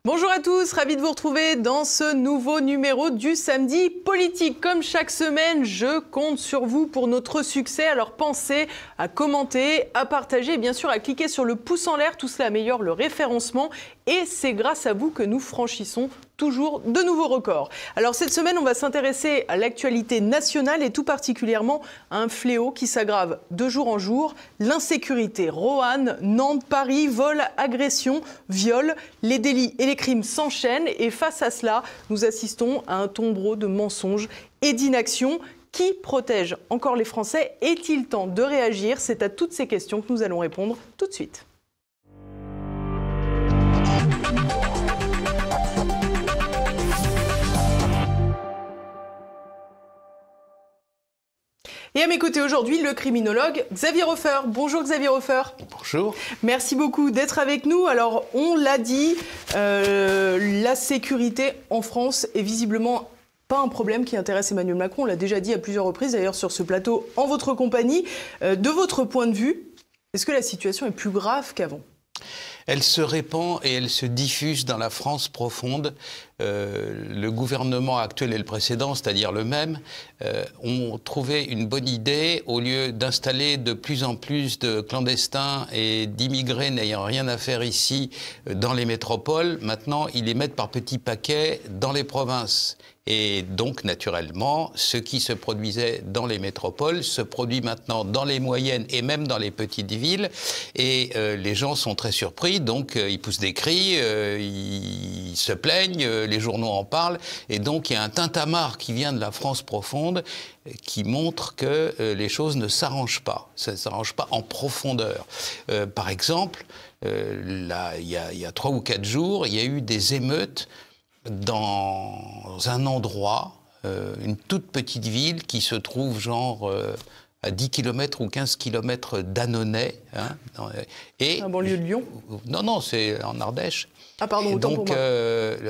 Bonjour à tous, ravi de vous retrouver dans ce nouveau numéro du Samedi Politique. Comme chaque semaine, je compte sur vous pour notre succès. Alors pensez à commenter, à partager et bien sûr à cliquer sur le pouce en l'air. Tout cela améliore le référencement et c'est grâce à vous que nous franchissons toujours de nouveaux records. Alors cette semaine, on va s'intéresser à l'actualité nationale et tout particulièrement à un fléau qui s'aggrave de jour en jour, l'insécurité. Roanne, Nantes, Paris, vol, agression, viol, les délits et les crimes s'enchaînent et face à cela, nous assistons à un tombereau de mensonges et d'inaction. Qui protège encore les Français? Est-il temps de réagir? C'est à toutes ces questions que nous allons répondre tout de suite. Et à mes côtés aujourd'hui, le criminologue Xavier Hofer. Bonjour Xavier Hofer. Bonjour. Merci beaucoup d'être avec nous. Alors, on l'a dit, la sécurité en France est visiblement pas un problème qui intéresse Emmanuel Macron. On l'a déjà dit à plusieurs reprises, d'ailleurs sur ce plateau, en votre compagnie. De votre point de vue, est-ce que la situation est plus grave qu'avant ? Elle se répand et elle se diffuse dans la France profonde. Le gouvernement actuel et le précédent, c'est-à-dire le même, ont trouvé une bonne idée. Au lieu d'installer de plus en plus de clandestins et d'immigrés n'ayant rien à faire ici dans les métropoles, maintenant ils les mettent par petits paquets dans les provinces. Et donc, naturellement, ce qui se produisait dans les métropoles se produit maintenant dans les moyennes et même dans les petites villes. Et les gens sont très surpris, donc ils poussent des cris, ils se plaignent, les journaux en parlent. Et donc, il y a un tintamarre qui vient de la France profonde qui montre que les choses ne s'arrangent pas. Ça ne s'arrange pas en profondeur. Par exemple, là, il y a 3 ou 4 jours, il y a eu des émeutes dans un endroit, une toute petite ville qui se trouve genre à 10 km ou 15 km d'Annonay. Hein, un banlieue de Lyon ? Non, c'est en Ardèche. Ah pardon, autant pour moi.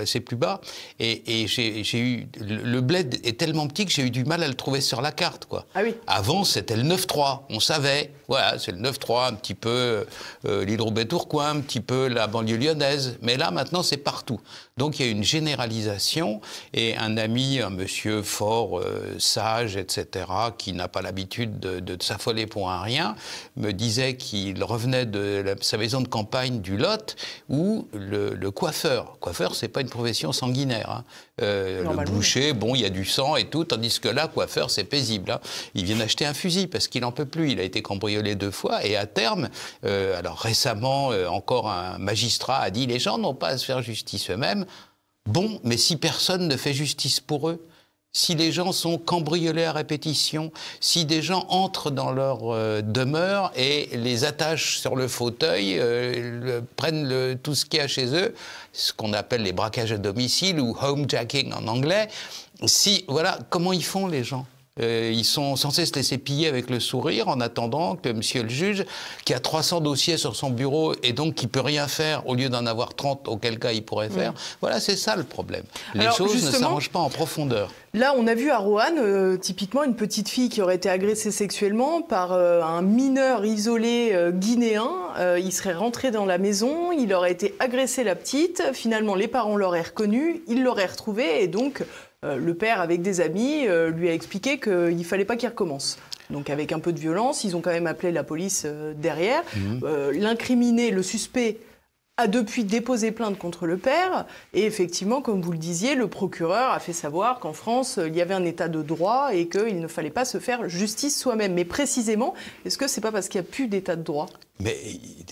C'est plus bas. Et j'ai eu... Le bled est tellement petit que j'ai eu du mal à le trouver sur la carte, quoi. Ah oui. Avant, c'était le 9-3. On savait. Voilà, c'est le 9-3, un petit peu l'île Roubaix-Tourcoing, un petit peu la banlieue lyonnaise. Mais là, maintenant, c'est partout. Donc, il y a une généralisation. Et un ami, un monsieur fort, sage, etc., qui n'a pas l'habitude de s'affoler pour un rien, me disait qu'il revenait de sa maison de campagne du Lot, où le coiffeur, c'est pas une profession sanguinaire, hein. Le boucher, bon, il y a du sang et tout, tandis que là, coiffeur, c'est paisible, hein. Il vient d'acheter un fusil parce qu'il n'en peut plus, il a été cambriolé 2 fois et à terme, alors récemment, encore un magistrat a dit les gens n'ont pas à se faire justice eux-mêmes. Bon, mais si personne ne fait justice pour eux, si les gens sont cambriolés à répétition, si des gens entrent dans leur demeure et les attachent sur le fauteuil, prennent tout ce qu'il y a chez eux, ce qu'on appelle les braquages à domicile ou homejacking en anglais, voilà, comment ils font les gens ? Ils sont censés se laisser piller avec le sourire en attendant que monsieur le juge, qui a 300 dossiers sur son bureau et donc qui peut rien faire au lieu d'en avoir 30, auquel cas il pourrait faire. Voilà, c'est ça le problème. Les choses ne s'arrangent pas en profondeur. Là, on a vu à Roanne, typiquement, une petite fille qui aurait été agressée sexuellement par un mineur isolé guinéen. Il serait rentré dans la maison, il aurait été agressé la petite. Finalement, les parents l'auraient reconnu, ils l'auraient retrouvée et donc... le père, avec des amis, lui a expliqué qu'il ne fallait pas qu'il recommence. Donc avec un peu de violence, ils ont quand même appelé la police derrière. L'incriminé, le suspect, a depuis déposé plainte contre le père. Et effectivement, comme vous le disiez, le procureur a fait savoir qu'en France, il y avait un état de droit et qu'il ne fallait pas se faire justice soi-même. Mais précisément, est-ce que ce n'est pas parce qu'il n'y a plus d'état de droit ? Mais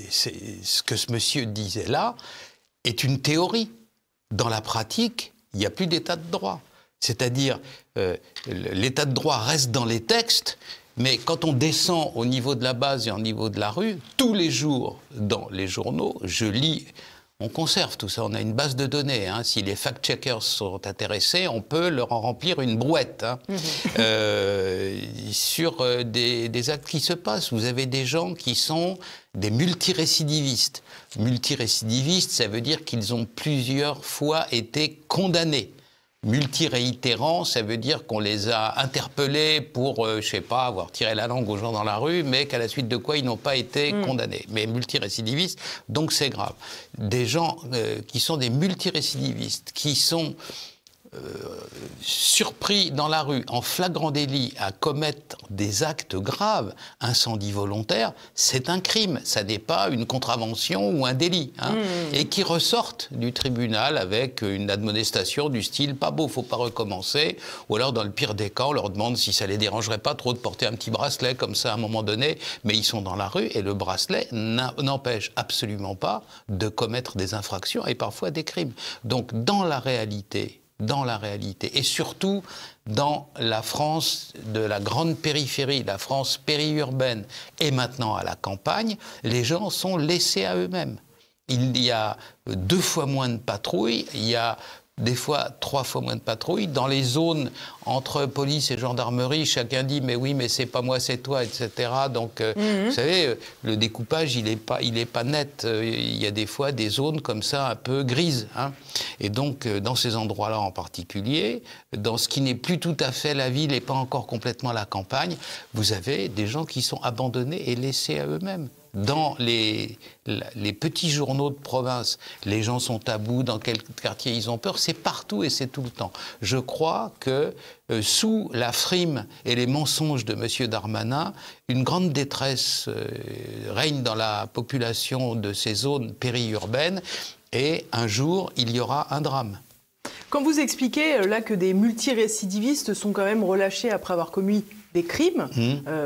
ce que ce monsieur disait là est une théorie. Dans la pratique, il n'y a plus d'état de droit. C'est-à-dire, l'état de droit reste dans les textes, mais quand on descend au niveau de la base et au niveau de la rue, tous les jours dans les journaux, je lis, on conserve tout ça, on a une base de données. Hein. Si les fact-checkers sont intéressés, on peut leur en remplir une brouette. Hein. Sur des actes qui se passent, vous avez des gens qui sont des multirécidivistes. Multirécidivistes, ça veut dire qu'ils ont plusieurs fois été condamnés. multiréitérants, ça veut dire qu'on les a interpellés pour, je sais pas, avoir tiré la langue aux gens dans la rue, mais qu'à la suite de quoi ils n'ont pas été condamnés. Mais multirécidivistes, donc c'est grave. Des gens qui sont des multirécidivistes, qui sont surpris dans la rue en flagrant délit à commettre des actes graves, incendie volontaire, c'est un crime, ça n'est pas une contravention ou un délit, hein, et qui ressortent du tribunal avec une admonestation du style pas beau, faut pas recommencer, ou alors dans le pire des cas on leur demande si ça les dérangerait pas trop de porter un petit bracelet comme ça à un moment donné, mais ils sont dans la rue et le bracelet n'empêche absolument pas de commettre des infractions et parfois des crimes. Donc dans la réalité, et surtout dans la France de la grande périphérie, la France périurbaine et maintenant à la campagne, les gens sont laissés à eux-mêmes. Il y a 2 fois moins de patrouilles, il y a des fois 3 fois moins de patrouilles. Dans les zones entre police et gendarmerie, chacun dit « mais oui, mais c'est pas moi, c'est toi », etc. Donc, vous savez, le découpage, il est pas net. Il y a des fois des zones comme ça, un peu grises, hein. Et donc, dans ces endroits-là en particulier, dans ce qui n'est plus tout à fait la ville et pas encore complètement la campagne, vous avez des gens qui sont abandonnés et laissés à eux-mêmes. Dans les petits journaux de province, les gens sont à bout, dans quel quartier ils ont peur, c'est partout et c'est tout le temps. Je crois que sous la frime et les mensonges de M. Darmanin, une grande détresse règne dans la population de ces zones périurbaines et un jour, il y aura un drame. Quand vous expliquez là que des multirécidivistes sont quand même relâchés après avoir commis des crimes,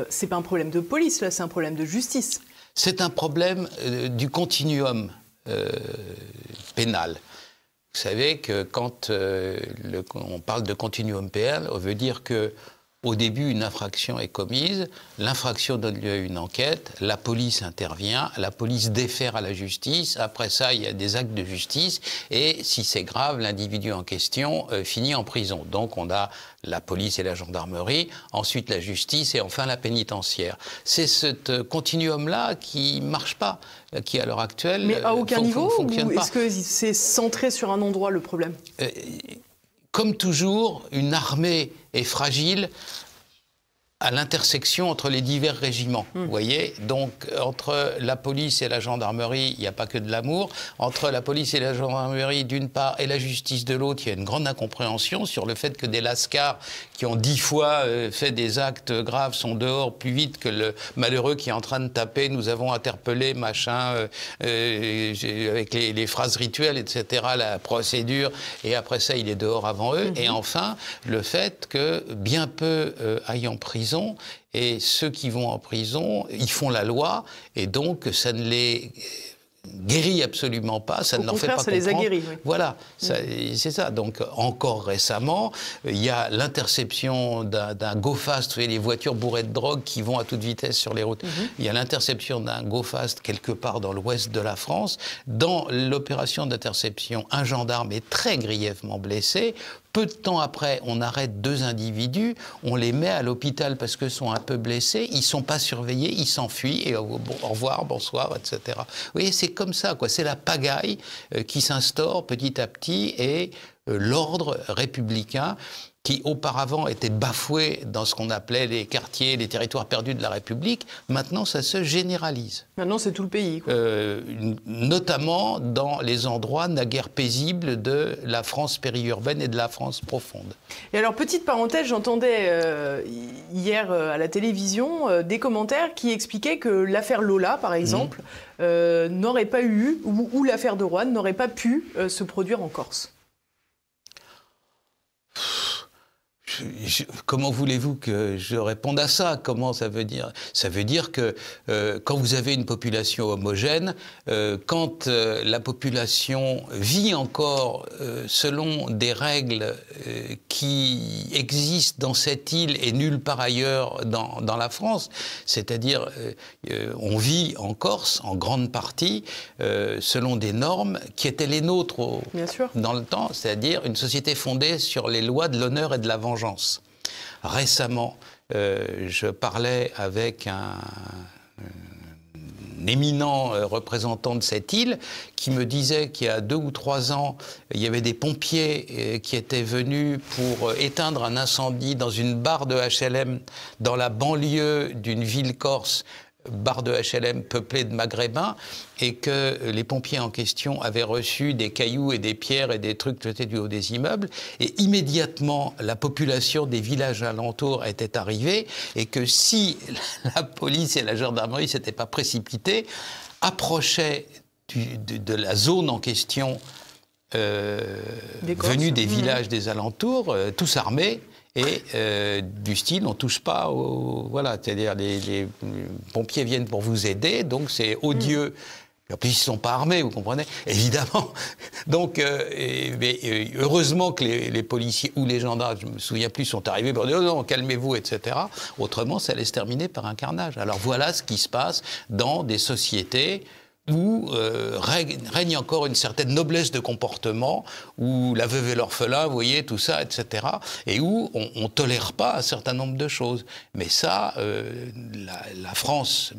c'est pas un problème de police, là, c'est un problème de justice. C'est un problème du continuum pénal. Vous savez que quand on parle de continuum pénal, on veut dire que au début, une infraction est commise, l'infraction donne lieu à une enquête, la police intervient, la police défère à la justice, après ça, il y a des actes de justice, et si c'est grave, l'individu en question finit en prison. Donc on a la police et la gendarmerie, ensuite la justice et enfin la pénitentiaire. C'est ce continuum-là qui ne marche pas, qui à l'heure actuelle mais à aucun niveau, fonctionne pas. Est-ce que c'est centré sur un endroit le problème? Comme toujours, une armée est fragile à l'intersection entre les divers régiments. Vous voyez, donc entre la police et la gendarmerie, il n'y a pas que de l'amour. Entre la police et la gendarmerie d'une part et la justice de l'autre, il y a une grande incompréhension sur le fait que des lascars qui ont 10 fois fait des actes graves sont dehors plus vite que le malheureux qui est en train de taper. Nous avons interpellé machin avec les phrases rituelles, etc., la procédure, et après ça, il est dehors avant eux. Et enfin, le fait que bien peu aillent en prison. Et ceux qui vont en prison, ils font la loi, et donc ça ne les guérit absolument pas, ça ne leur fait pas comprendre. Au contraire, ça les aguerrit. Oui. Voilà, c'est ça. Donc encore récemment, il y a l'interception d'un go-fast, vous voyez, les voitures bourrées de drogue qui vont à toute vitesse sur les routes. Il y a l'interception d'un go-fast quelque part dans l'ouest de la France. Dans l'opération d'interception, un gendarme est très grièvement blessé. Peu de temps après, on arrête 2 individus, on les met à l'hôpital parce qu'ils sont un peu blessés, ils ne sont pas surveillés, ils s'enfuient, et au revoir, bonsoir, etc. Vous voyez, c'est comme ça, quoi. C'est la pagaille qui s'instaure petit à petit, et l'ordre républicain, qui auparavant était bafoué dans ce qu'on appelait les quartiers, les territoires perdus de la République, maintenant ça se généralise. Maintenant c'est tout le pays, quoi. Notamment dans les endroits naguère paisibles de la France périurbaine et de la France profonde. Et alors, petite parenthèse, j'entendais hier à la télévision des commentaires qui expliquaient que l'affaire Lola, par exemple, n'aurait pas eu, ou l'affaire de Roanne n'aurait pas pu se produire en Corse. Comment voulez-vous que je réponde à ça? Comment ça veut dire? Ça veut dire que quand vous avez une population homogène, quand la population vit encore selon des règles qui existent dans cette île et nulle part ailleurs dans la France, c'est-à-dire on vit en Corse en grande partie selon des normes qui étaient les nôtres dans le temps, c'est-à-dire une société fondée sur les lois de l'honneur et de la vengeance. Récemment, je parlais avec un éminent représentant de cette île, qui me disait qu'il y a 2 ou 3 ans, il y avait des pompiers qui étaient venus pour éteindre un incendie dans une barre de HLM dans la banlieue d'une ville corse, barre de HLM peuplée de Maghrébins, et que les pompiers en question avaient reçu des cailloux et des pierres et des trucs jetés du haut des immeubles, et immédiatement la population des villages alentours était arrivée, et que si la police et la gendarmerie ne s'étaient pas précipités, approchaient de la zone en question venue des villages des alentours, tous armés, et du style, on ne touche pas au... Voilà, c'est-à-dire les pompiers viennent pour vous aider, donc c'est odieux. En plus, ils ne sont pas armés, vous comprenez, évidemment. Donc, heureusement que les policiers ou les gendarmes, je ne me souviens plus, sont arrivés pour dire « non, calmez-vous », etc. Autrement, ça allait se terminer par un carnage. Alors voilà ce qui se passe dans des sociétés où règne encore une certaine noblesse de comportement, où la veuve et l'orphelin, vous voyez, tout ça, etc., et où on ne tolère pas un certain nombre de choses. Mais ça, la France,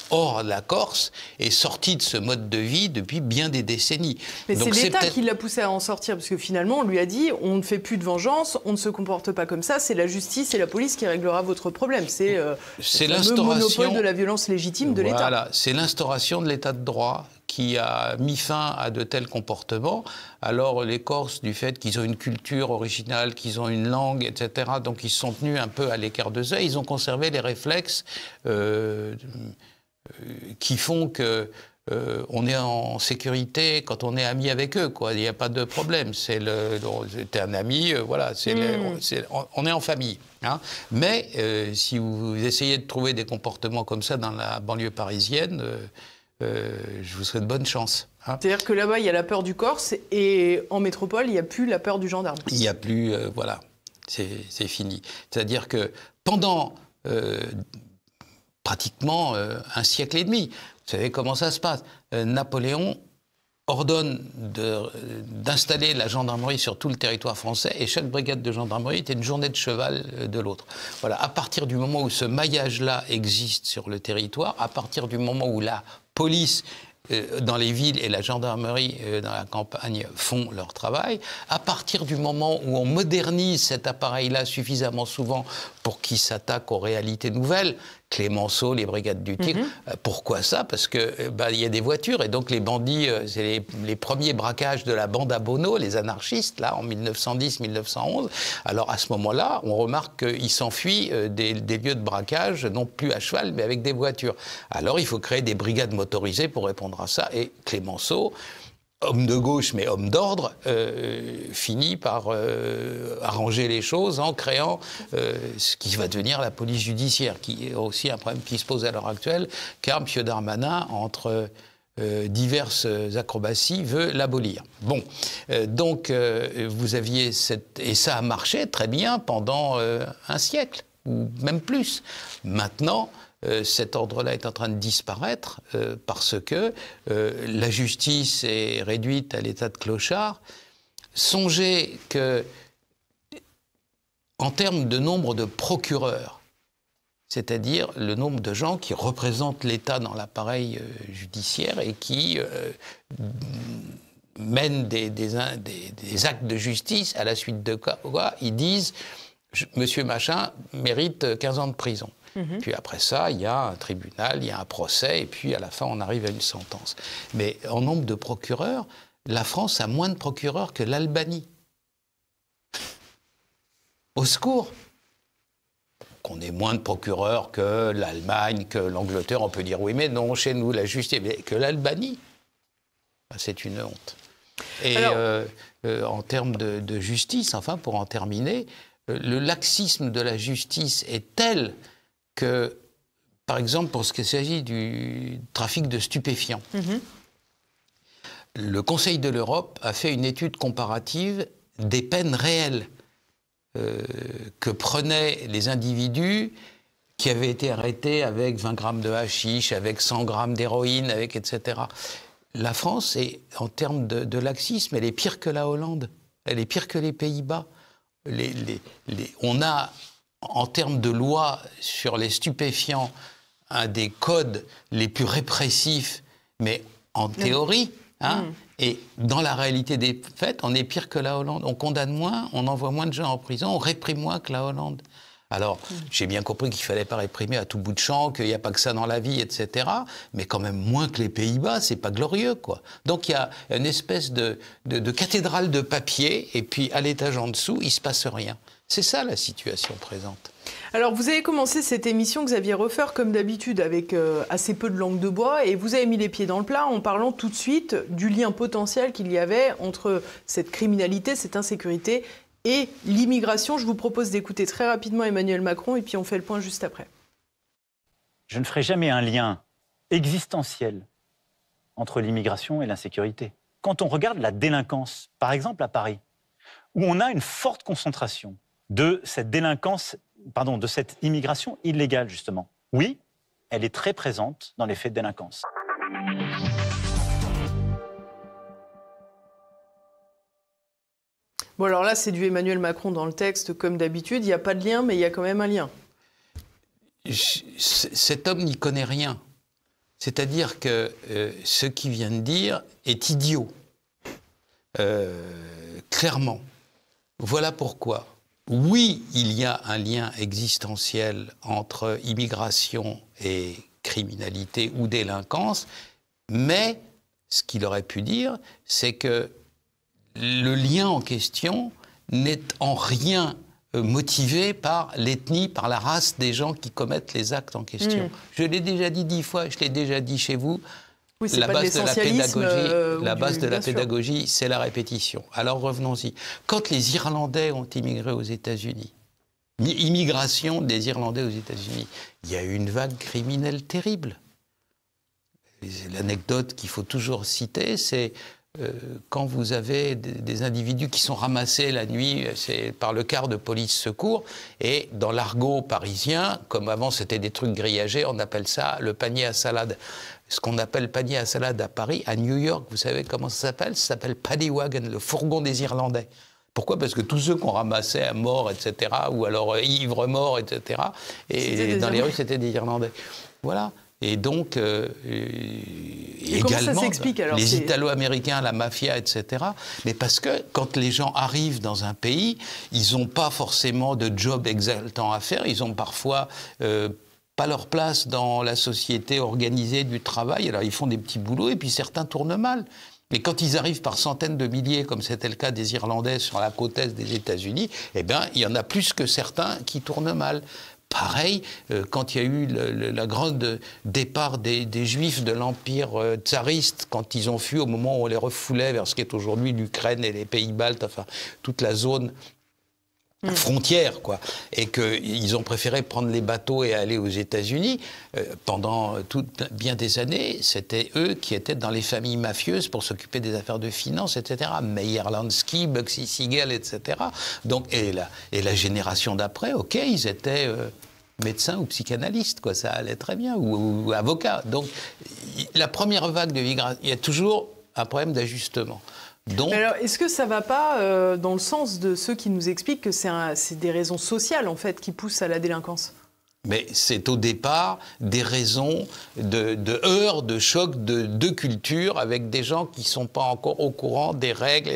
hors de la Corse, est sortie de ce mode de vie depuis bien des décennies. Mais c'est l'État qui l'a poussé à en sortir, parce que finalement, on lui a dit, on ne fait plus de vengeance, on ne se comporte pas comme ça, c'est la justice et la police qui réglera votre problème. C'est le monopole de la violence légitime de l'État. Voilà, c'est l'instauration de l'État de droit qui a mis fin à de tels comportements. Alors les Corses, du fait qu'ils ont une culture originale, qu'ils ont une langue, etc., donc ils se sont tenus un peu à l'écart de ça, ils ont conservé les réflexes qui font que on est en sécurité quand on est ami avec eux, quoi. Il n'y a pas de problème. T'es un ami, voilà. On est en famille. Hein. Mais si vous essayez de trouver des comportements comme ça dans la banlieue parisienne, je vous souhaite bonne chance. Hein. C'est-à-dire que là-bas, il y a la peur du Corse et en métropole, il n'y a plus la peur du gendarme. Il n'y a plus, voilà, c'est fini. C'est-à-dire que pendant pratiquement un siècle et demi, vous savez comment ça se passe. Napoléon ordonne d'installer la gendarmerie sur tout le territoire français et chaque brigade de gendarmerie était une journée de cheval de l'autre. Voilà, à partir du moment où ce maillage-là existe sur le territoire, à partir du moment où la police dans les villes et la gendarmerie dans la campagne font leur travail, à partir du moment où on modernise cet appareil-là suffisamment souvent pour qu'il s'attaque aux réalités nouvelles, Clémenceau, les brigades du Tigre. Pourquoi ça? Parce que il y a des voitures et donc les bandits, c'est les premiers braquages de la bande à Bono, les anarchistes, là, en 1910-1911. Alors à ce moment-là, on remarque qu'ils s'enfuient des lieux de braquage, non plus à cheval, mais avec des voitures. Alors il faut créer des brigades motorisées pour répondre à ça. Et Clémenceau, homme de gauche mais homme d'ordre, finit par arranger les choses en créant ce qui va devenir la police judiciaire, qui est aussi un problème qui se pose à l'heure actuelle, car M. Darmanin, entre diverses acrobaties, veut l'abolir. Bon, donc vous aviez cette... Et ça a marché très bien pendant un siècle, ou même plus. Maintenant, cet ordre-là est en train de disparaître parce que la justice est réduite à l'état de clochard. Songez que, en termes de nombre de procureurs, c'est-à-dire le nombre de gens qui représentent l'État dans l'appareil judiciaire et qui mènent des actes de justice à la suite de quoi ils disent « Monsieur Machin mérite 15 ans de prison ». Puis après ça, il y a un tribunal, il y a un procès, et puis à la fin, on arrive à une sentence. Mais en nombre de procureurs, la France a moins de procureurs que l'Albanie. Au secours! Qu'on ait moins de procureurs que l'Allemagne, que l'Angleterre, on peut dire oui, mais non, chez nous, la justice, mais que l'Albanie, c'est une honte. Et alors... en termes de justice, enfin, pour en terminer, le laxisme de la justice est tel que, par exemple, pour ce qui s'agit du trafic de stupéfiants, le Conseil de l'Europe a fait une étude comparative des peines réelles que prenaient les individus qui avaient été arrêtés avec 20 grammes de hashish, avec 100 grammes d'héroïne, avec etc. La France, en termes de laxisme, elle est pire que la Hollande, elle est pire que les Pays-Bas. On a... En termes de loi sur les stupéfiants, un des codes les plus répressifs, mais en théorie, hein, et dans la réalité des faits, on est pire que la Hollande. On condamne moins, on envoie moins de gens en prison, on réprime moins que la Hollande. Alors, j'ai bien compris qu'il ne fallait pas réprimer à tout bout de champ, qu'il n'y a pas que ça dans la vie, etc. Mais quand même moins que les Pays-Bas, c'est pas glorieux, quoi. Donc, il y a une espèce de cathédrale de papier, et puis à l'étage en dessous, il ne se passe rien. C'est ça la situation présente. Alors, vous avez commencé cette émission, Xavier Refer, comme d'habitude, avec assez peu de langue de bois, et vous avez mis les pieds dans le plat en parlant tout de suite du lien potentiel qu'il y avait entre cette criminalité, cette insécurité et l'immigration. Je vous propose d'écouter très rapidement Emmanuel Macron, et puis on fait le point juste après. Je ne ferai jamais un lien existentiel entre l'immigration et l'insécurité. Quand on regarde la délinquance, par exemple à Paris, où on a une forte concentration de cette délinquance, de cette immigration illégale, justement. Oui, elle est très présente dans les faits de délinquance. Bon, alors là, c'est du Emmanuel Macron dans le texte, comme d'habitude. Il n'y a pas de lien, mais il y a quand même un lien. Cet homme n'y connaît rien. C'est-à-dire que ce qu'il vient de dire est idiot. Clairement. Voilà pourquoi. Oui, il y a un lien existentiel entre immigration et criminalité ou délinquance, mais ce qu'il aurait pu dire, c'est que le lien en question n'est en rien motivé par l'ethnie, par la race des gens qui commettent les actes en question. Je l'ai déjà dit 10 fois, je l'ai déjà dit chez vous. Oui, la base de la pédagogie, c'est la répétition. Alors revenons-y. Quand les Irlandais ont immigré aux États-Unis, immigration des Irlandais aux États-Unis, il y a eu une vague criminelle terrible. L'anecdote qu'il faut toujours citer, c'est quand vous avez des individus qui sont ramassés la nuit, c'est par le quart de police secours, et dans l'argot parisien, comme avant c'était des trucs grillagés, on appelle ça le panier à salade. Ce qu'on appelle panier à salade à Paris, à New York, vous savez comment ça s'appelle? Ça s'appelle Paddy Wagon, le fourgon des Irlandais. Pourquoi? Parce que tous ceux qu'on ramassait à mort, etc., ou alors ivres morts, etc., et dans les rues, c'était des Irlandais. Voilà. Et donc, également, alors, les Italo-Américains, la mafia, etc. Mais parce que quand les gens arrivent dans un pays, ils n'ont pas forcément de job exaltant à faire. Ils ont parfois pas leur place dans la société organisée du travail. Alors, ils font des petits boulots et puis certains tournent mal. Mais quand ils arrivent par centaines de milliers, comme c'était le cas des Irlandais sur la côte est des États-Unis, eh bien, il y en a plus que certains qui tournent mal. Pareil, quand il y a eu le grand départ des Juifs de l'Empire tsariste, quand ils ont fui au moment où on les refoulait vers ce qui est aujourd'hui l'Ukraine et les pays baltes, enfin toute la zone frontière, quoi, et qu'ils ont préféré prendre les bateaux et aller aux États-Unis, pendant bien des années, c'était eux qui étaient dans les familles mafieuses pour s'occuper des affaires de finances, etc. Meyer Lansky, Bugsy Siegel, etc. Donc, et la génération d'après, ok, ils étaient médecins ou psychanalystes, quoi, ça allait très bien, ou avocats. Donc, la première vague de migration, il y a toujours un problème d'ajustement. Donc, alors, est-ce que ça ne va pas dans le sens de ceux qui nous expliquent que c'est des raisons sociales, en fait, qui poussent à la délinquance? Mais c'est au départ des raisons de heurts, de chocs de deux cultures avec des gens qui ne sont pas encore au courant des règles.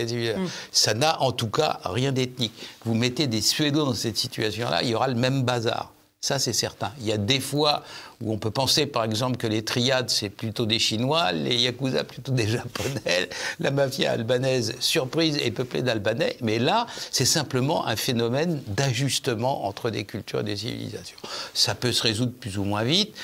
Ça n'a en tout cas rien d'ethnique. Vous mettez des Suédois dans cette situation-là, il y aura le même bazar. Ça, c'est certain. Il y a des fois où on peut penser, par exemple, que les triades, c'est plutôt des Chinois, les Yakuza, plutôt des Japonais, la mafia albanaise, surprise, est peuplée d'Albanais. Mais là, c'est simplement un phénomène d'ajustement entre des cultures et des civilisations. Ça peut se résoudre plus ou moins vite.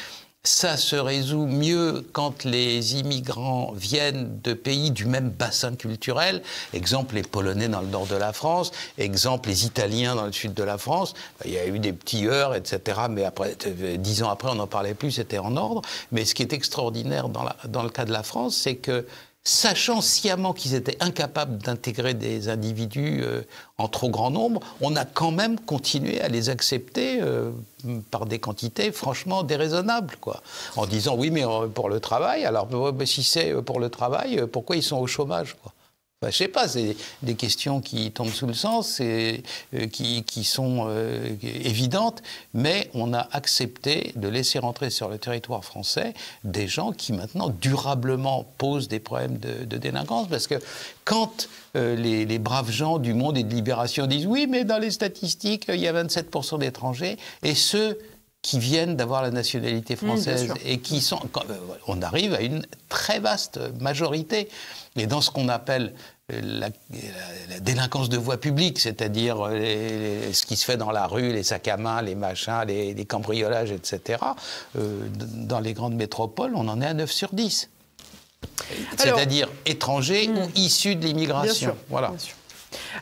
Ça se résout mieux quand les immigrants viennent de pays du même bassin culturel. Exemple, les Polonais dans le nord de la France. Exemple, les Italiens dans le sud de la France. Il y a eu des petits heurts, etc. Mais après, 10 ans après, on n'en parlait plus, c'était en ordre. Mais ce qui est extraordinaire dans le cas de la France, c'est que, sachant sciemment qu'ils étaient incapables d'intégrer des individus en trop grand nombre, on a quand même continué à les accepter par des quantités franchement déraisonnables, quoi. En disant oui, mais pour le travail, alors si c'est pour le travail, pourquoi ils sont au chômage, quoi? Bah, je sais pas, c'est des questions qui tombent sous le sens et qui sont évidentes, mais on a accepté de laisser rentrer sur le territoire français des gens qui maintenant durablement posent des problèmes de délinquance, parce que quand les braves gens du Monde et de Libération disent oui, mais dans les statistiques, il y a 27% d'étrangers, et ceux qui viennent d'avoir la nationalité française et qui sont... on arrive à une très vaste majorité. Et dans ce qu'on appelle la délinquance de voie publique, c'est-à-dire ce qui se fait dans la rue, les sacs à main, les machins, les cambriolages, etc., dans les grandes métropoles, on en est à 9 sur 10. C'est-à-dire étrangers ou issus de l'immigration. Voilà. Bien sûr.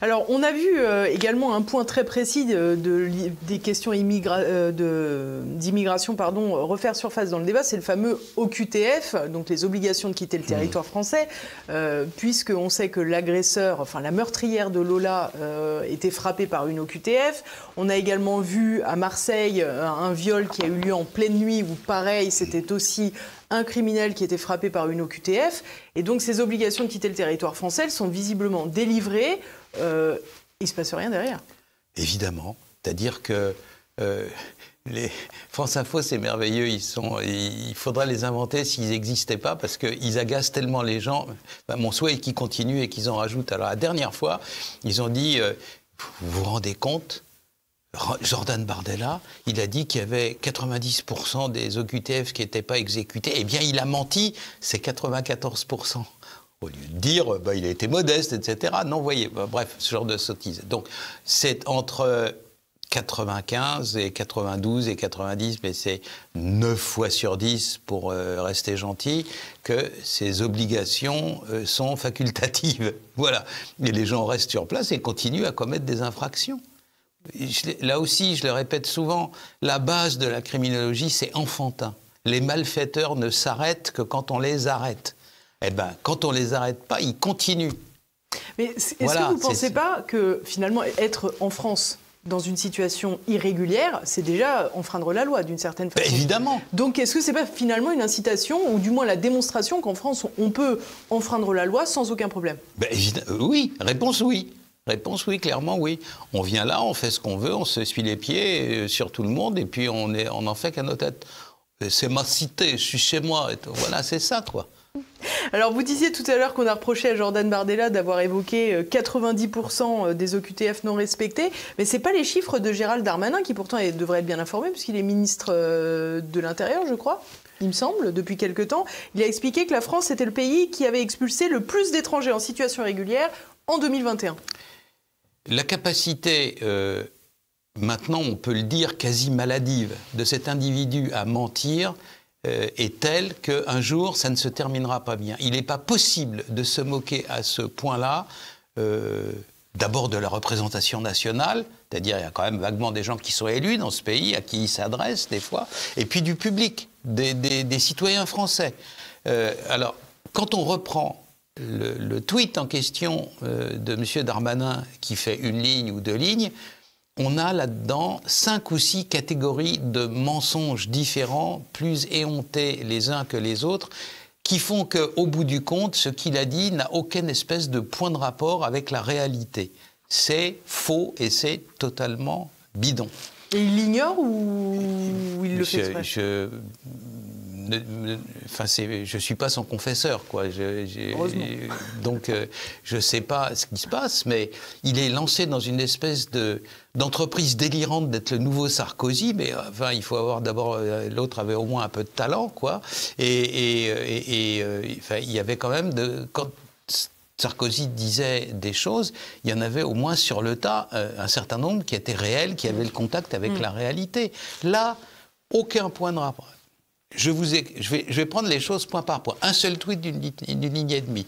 Alors, on a vu également un point très précis des questions d'immigration refaire surface dans le débat, c'est le fameux OQTF, donc les obligations de quitter le territoire français, puisqu'on sait que l'agresseur, enfin la meurtrière de Lola était frappée par une OQTF. On a également vu à Marseille un viol qui a eu lieu en pleine nuit, où pareil, c'était aussi un criminel qui était frappé par une OQTF. Et donc ces obligations de quitter le territoire français, elles sont visiblement délivrées. Il ne se passe rien derrière. Évidemment. C'est-à-dire que les France Info, c'est merveilleux. Il faudrait les inventer s'ils n'existaient pas, parce qu'ils agacent tellement les gens. Enfin, mon souhait est qu'ils continuent et qu'ils en rajoutent. Alors la dernière fois, ils ont dit vous vous rendez compte, Jordan Bardella, il a dit qu'il y avait 90% des OQTF qui n'étaient pas exécutés. Eh bien, il a menti, c'est 94%. Au lieu de dire, il a été modeste, etc. Non, vous voyez, bref, ce genre de sottise. Donc, c'est entre 95 et 92 et 90, mais c'est 9 fois sur 10, pour rester gentil, que ces obligations sont facultatives. Voilà. Et les gens restent sur place et continuent à commettre des infractions. Là aussi, je le répète souvent, la base de la criminologie, c'est enfantin. Les malfaiteurs ne s'arrêtent que quand on les arrête. Eh bien, quand on ne les arrête pas, ils continuent. Mais est-ce que vous ne pensez pas que, finalement, être en France dans une situation irrégulière, c'est déjà enfreindre la loi, d'une certaine façon? Évidemment. Donc, est-ce que ce n'est pas finalement une incitation, ou du moins la démonstration qu'en France, on peut enfreindre la loi sans aucun problème? Oui, réponse oui. Réponse oui, clairement oui. On vient là, on fait ce qu'on veut, on se suit les pieds sur tout le monde, et puis on en fait qu'à nos têtes. C'est ma cité, je suis chez moi. Voilà, c'est ça, quoi. Alors, vous disiez tout à l'heure qu'on a reproché à Jordan Bardella d'avoir évoqué 90% des OQTF non respectés, mais ce n'est pas les chiffres de Gérald Darmanin, qui pourtant devrait être bien informé, puisqu'il est ministre de l'Intérieur, je crois, il me semble, depuis quelque temps. Il a expliqué que la France était le pays qui avait expulsé le plus d'étrangers en situation régulière en 2021. La capacité, maintenant on peut le dire, quasi maladive, de cet individu à mentir est telle qu'un jour ça ne se terminera pas bien. Il n'est pas possible de se moquer à ce point-là, d'abord de la représentation nationale, c'est-à-dire il y a quand même vaguement des gens qui sont élus dans ce pays, à qui ils s'adressent des fois, et puis du public, des citoyens français. Alors, quand on reprend le tweet en question de M. Darmanin, qui fait une ligne ou 2 lignes, on a là-dedans 5 ou 6 catégories de mensonges différents, plus éhontés les uns que les autres, qui font qu'au bout du compte, ce qu'il a dit n'a aucune espèce de point de rapport avec la réalité. C'est faux et c'est totalement bidon. Et il l'ignore ou il le fait exprès? Je ne suis pas son confesseur, quoi. Donc, je ne sais pas ce qui se passe, mais il est lancé dans une espèce d'entreprise délirante d'être le nouveau Sarkozy, mais enfin, il faut avoir d'abord... L'autre avait au moins un peu de talent, quoi. Enfin, il y avait quand même... Quand Sarkozy disait des choses, il y en avait au moins sur le tas un certain nombre qui étaient réels, qui avaient le contact avec la réalité. Là, aucun point de rapport. Je vais prendre les choses point par point. Un seul tweet d'une ligne et demie.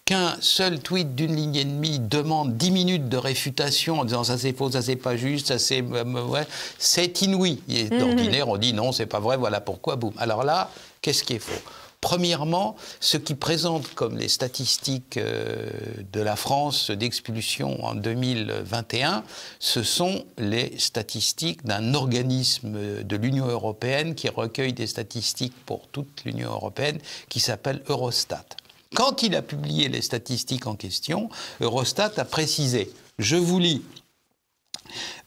Qu'un seul tweet d'une ligne et demie demande 10 minutes de réfutation en disant ça c'est faux, ça c'est pas juste, ça c'est... ouais, c'est inouï. Et d'ordinaire, on dit non, c'est pas vrai, voilà pourquoi, boum. Alors là, qu'est-ce qui est faux ? Premièrement, ce qui présente comme les statistiques de la France d'expulsion en 2021, ce sont les statistiques d'un organisme de l'Union européenne qui recueille des statistiques pour toute l'Union européenne, qui s'appelle Eurostat. Quand il a publié les statistiques en question, Eurostat a précisé, je vous lis,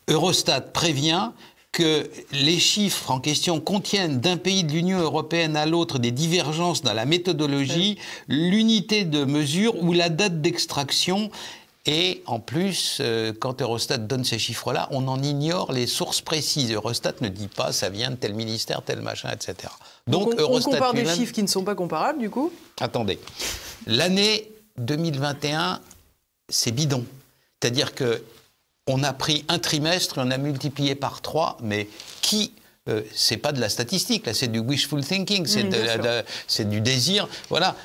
Eurostat prévient que les chiffres en question contiennent d'un pays de l'Union européenne à l'autre des divergences dans la méthodologie, l'unité de mesure ou la date d'extraction. Et en plus, quand Eurostat donne ces chiffres-là, on en ignore les sources précises. Eurostat ne dit pas ça vient de tel ministère, tel machin, etc. Donc on compare des chiffres qui ne sont pas comparables, du coup ? Attendez. L'année 2021, c'est bidon. C'est-à-dire qu'on a pris un trimestre et on a multiplié par 3, mais qui... c'est pas de la statistique, là, c'est du wishful thinking, c'est du désir. Voilà,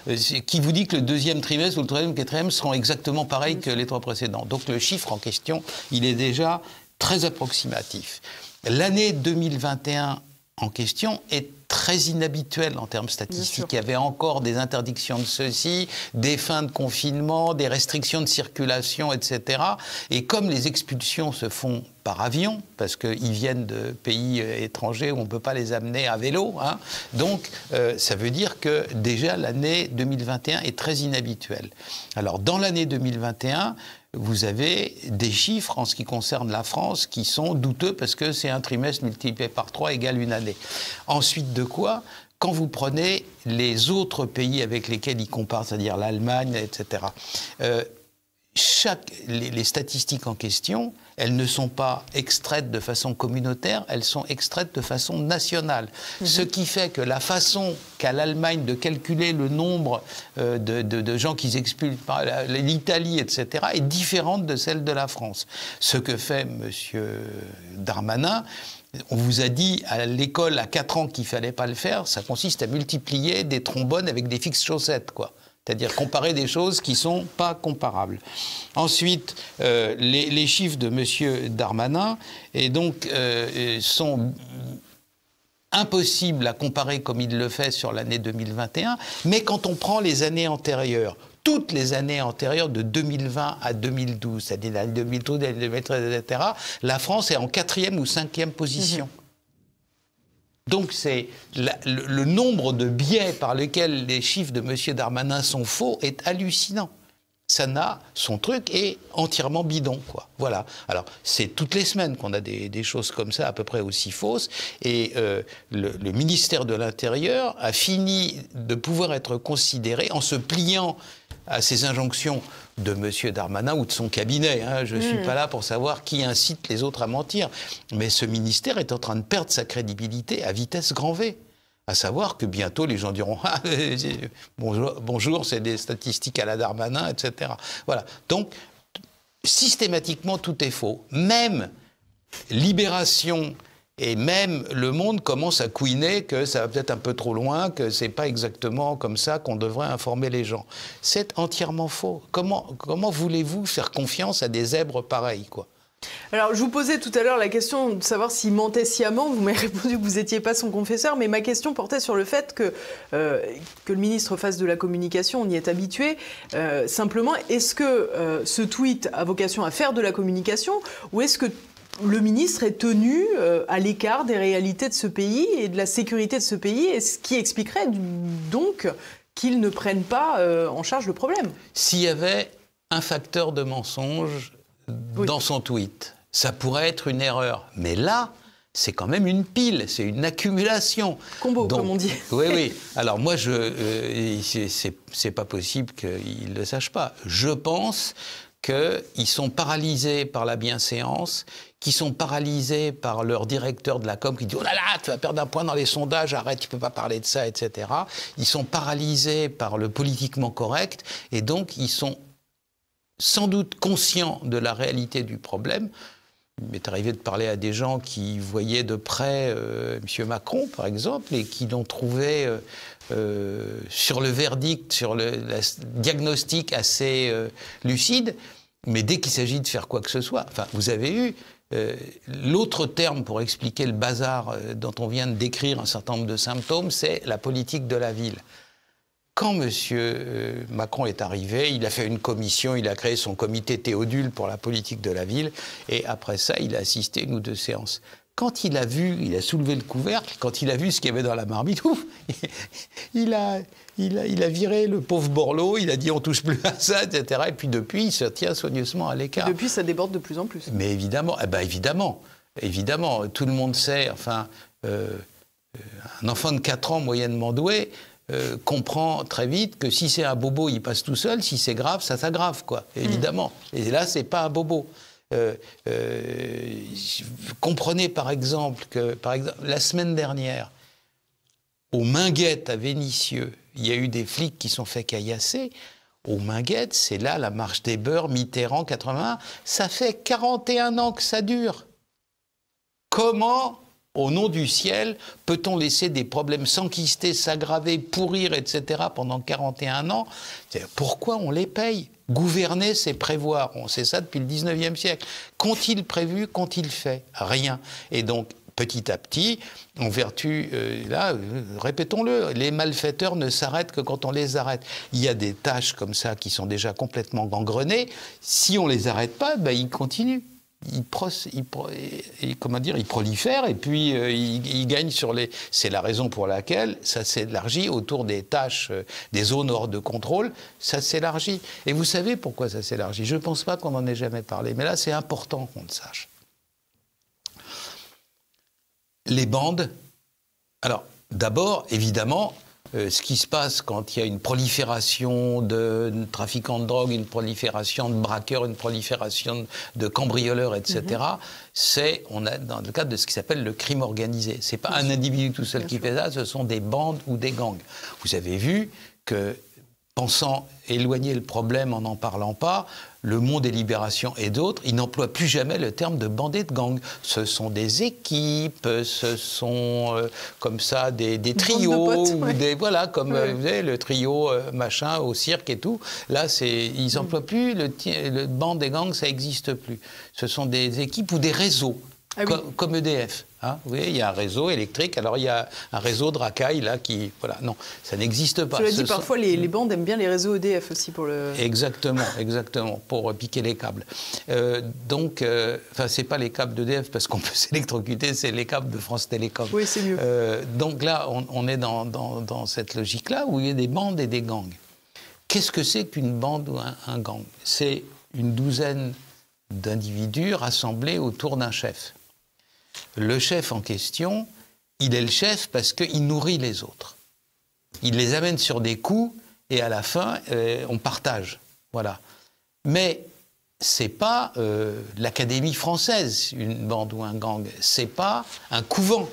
qui vous dit que le deuxième trimestre ou le troisième ou le quatrième seront exactement pareils que les 3 précédents. Donc le chiffre en question, il est déjà très approximatif. L'année 2021 en question est très inhabituelle en termes statistiques. Il y avait encore des interdictions de ceci, des fins de confinement, des restrictions de circulation, etc. Et comme les expulsions se font par avion, parce qu'ils viennent de pays étrangers où on ne peut pas les amener à vélo, hein, donc ça veut dire que déjà l'année 2021 est très inhabituelle. Alors dans l'année 2021, vous avez des chiffres en ce qui concerne la France qui sont douteux parce que c'est un trimestre multiplié par 3 égale une année. Ensuite de quoi, quand vous prenez les autres pays avec lesquels ils comparent, c'est-à-dire l'Allemagne, etc., les statistiques en question, elles ne sont pas extraites de façon communautaire, elles sont extraites de façon nationale. Ce qui fait que la façon qu'a l'Allemagne de calculer le nombre de gens qu'ils expulsent par l'Italie, etc., est différente de celle de la France. Ce que fait M. Darmanin, on vous a dit à l'école à 4 ans qu'il ne fallait pas le faire, ça consiste à multiplier des trombones avec des fixes chaussettes, quoi. C'est-à-dire comparer des choses qui ne sont pas comparables. Ensuite, les chiffres de M. Darmanin sont impossibles à comparer comme il le fait sur l'année 2021, mais quand on prend les années antérieures, toutes les années antérieures de 2020 à 2012, c'est-à-dire l'année 2012, 2013, etc., la France est en 4e ou 5e position. Donc c'est le nombre de biais par lesquels les chiffres de M. Darmanin sont faux est hallucinant. Son truc est entièrement bidon, quoi. Voilà. Alors, c'est toutes les semaines qu'on a des choses comme ça, à peu près aussi fausses. Et le ministère de l'Intérieur a fini de pouvoir être considéré en se pliant à ces injonctions de M. Darmanin ou de son cabinet. Hein. Je ne suis pas là pour savoir qui incite les autres à mentir. Mais ce ministère est en train de perdre sa crédibilité à vitesse grand V. À savoir que bientôt, les gens diront « Ah, bonjour, c'est des statistiques à la Darmanin, etc. » Voilà. Donc, systématiquement, tout est faux. Même Libération et même Le Monde commence à couiner que ça va peut-être un peu trop loin, que c'est pas exactement comme ça qu'on devrait informer les gens. C'est entièrement faux. Comment voulez-vous faire confiance à des zèbres pareils, quoi ? Alors, je vous posais tout à l'heure la question de savoir s'il mentait sciemment. Vous m'avez répondu que vous n'étiez pas son confesseur, mais ma question portait sur le fait que le ministre fasse de la communication, on y est habitué. Simplement, est-ce que ce tweet a vocation à faire de la communication, ou est-ce que le ministre est tenu à l'écart des réalités de ce pays et de la sécurité de ce pays, et ce qui expliquerait donc qu'il ne prenne pas en charge le problème? S'il y avait un facteur de mensonge dans son tweet, ça pourrait être une erreur. Mais là, c'est quand même une pile, c'est une accumulation. Combo, donc, comme on dit. Oui, oui. Alors moi, c'est pas possible qu'ils ne le sachent pas. Je pense qu'ils sont paralysés par la bienséance, qu'ils sont paralysés par leur directeur de la com qui dit « Oh là là, tu vas perdre un point dans les sondages, arrête, tu ne peux pas parler de ça, etc. » Ils sont paralysés par le politiquement correct, et donc ils sont sans doute conscients de la réalité du problème. Il m'est arrivé de parler à des gens qui voyaient de près M. Macron, par exemple, et qui l'ont trouvé sur le verdict, sur le diagnostic assez lucide. Mais dès qu'il s'agit de faire quoi que ce soit, enfin, vous avez eu l'autre terme pour expliquer le bazar dont on vient de décrire un certain nombre de symptômes, c'est la politique de la ville. Quand M. Macron est arrivé, il a fait une commission, il a créé son comité Théodule pour la politique de la ville, et après ça, il a assisté à 1 ou 2 séances. Quand il a soulevé le couvercle, quand il a vu ce qu'il y avait dans la marmite, ouf, il a viré le pauvre Borloo, il a dit on touche plus à ça, etc. Et puis depuis, il se tient soigneusement à l'écart. Et depuis, ça déborde de plus en plus. Mais évidemment, évidemment, tout le monde sait, enfin, un enfant de 4 ans moyennement doué comprend très vite que si c'est un bobo, il passe tout seul, si c'est grave, ça s'aggrave, quoi, évidemment. Et là, c'est pas un bobo. Comprenez par exemple que la semaine dernière, aux Minguettes à Vénissieux, il y a eu des flics qui sont fait caillasser. Aux Minguettes, c'est là la marche des beurs, Mitterrand, 81. Ça fait 41 ans que ça dure. Comment, au nom du ciel, peut-on laisser des problèmes s'enquister, s'aggraver, pourrir, etc. pendant 41 ans? Pourquoi on les paye? Gouverner, c'est prévoir. On sait ça depuis le 19e siècle. Qu'ont-ils prévu? Qu'ont-ils fait? Rien. Et donc, petit à petit, en vertu, répétons-le, les malfaiteurs ne s'arrêtent que quand on les arrête. Il y a des tâches comme ça qui sont déjà complètement gangrenées. Si on ne les arrête pas, ils continuent. Ils prolifèrent et puis ils gagnent sur les... C'est la raison pour laquelle ça s'élargit autour des tâches, des zones hors de contrôle, ça s'élargit. Et vous savez pourquoi ça s'élargit? Je ne pense pas qu'on n'en ait jamais parlé, mais là c'est important qu'on le sache. Les bandes, alors d'abord, évidemment, ce qui se passe quand il y a une prolifération de trafiquants de drogue, une prolifération de braqueurs, une prolifération de cambrioleurs, etc., on a dans le cadre de ce qui s'appelle le crime organisé. Ce n'est pas un individu tout seul qui fait ça, ce sont des bandes ou des gangs. Vous avez vu que, pensant éloigner le problème en n'en parlant pas, Le Monde et Libération et d'autres, ils n'emploient plus jamais le terme de bande et de gang. Ce sont des équipes, ce sont comme ça des trios, potes, ou des, voilà, comme vous savez, le trio machin au cirque et tout. Là, ils n'emploient plus le bande et gang, ça n'existe plus. Ce sont des équipes ou des réseaux. Ah oui. Comme EDF. Hein, vous voyez, il y a un réseau électrique, alors il y a un réseau de racailles là qui... Voilà, non, ça n'existe pas. Cela dit, parfois les bandes aiment bien les réseaux EDF aussi pour le... Exactement, pour piquer les câbles. Donc, c'est pas les câbles d'EDF parce qu'on peut s'électrocuter, c'est les câbles de France Télécom. Oui, c'est mieux. Donc là, on est dans cette logique-là où il y a des bandes et des gangs. Qu'est-ce que c'est qu'une bande ou un gang? C'est une douzaine d'individus rassemblés autour d'un chef. Le chef en question, il est le chef parce qu'il nourrit les autres. Il les amène sur des coups et à la fin, on partage. Voilà. Mais c'est pas l'Académie française, une bande ou un gang. C'est pas un couvent.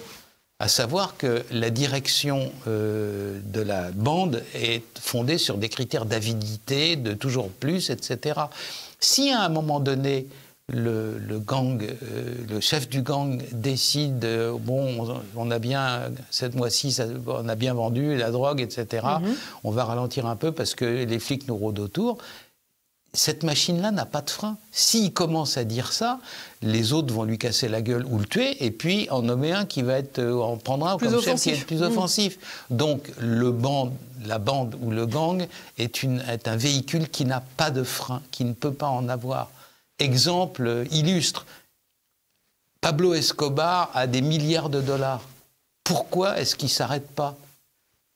À savoir que la direction de la bande est fondée sur des critères d'avidité, de toujours plus, etc. Si à un moment donné, le chef du gang décide, on a bien, cette mois-ci, on a bien vendu la drogue, etc., on va ralentir un peu parce que les flics nous rôdent autour, cette machine-là n'a pas de frein. S'il commence à dire ça, les autres vont lui casser la gueule ou le tuer, et puis en nommer un qui va être, en prendre un comme chef qui est plus offensif. Donc la bande ou le gang est un véhicule qui n'a pas de frein, qui ne peut pas en avoir. Exemple illustre, Pablo Escobar a des milliards de dollars. Pourquoi est-ce qu'il ne s'arrête pas?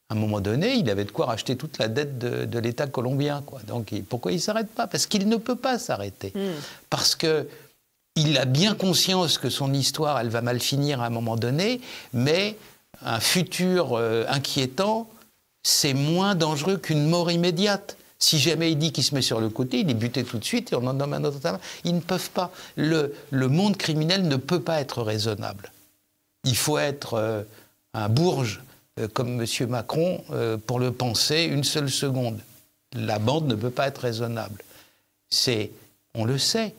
À un moment donné, il avait de quoi racheter toute la dette de l'État colombien, quoi. Donc pourquoi il ne s'arrête pas? Parce qu'il ne peut pas s'arrêter. Parce qu'il a bien conscience que son histoire, elle va mal finir à un moment donné, mais un futur inquiétant, c'est moins dangereux qu'une mort immédiate. Si jamais il dit qu'il se met sur le côté, il est buté tout de suite et on en nomme un autre. Ils ne peuvent pas. Le monde criminel ne peut pas être raisonnable. Il faut être un bourge comme M. Macron pour le penser une seule seconde. La bande ne peut pas être raisonnable. On le sait.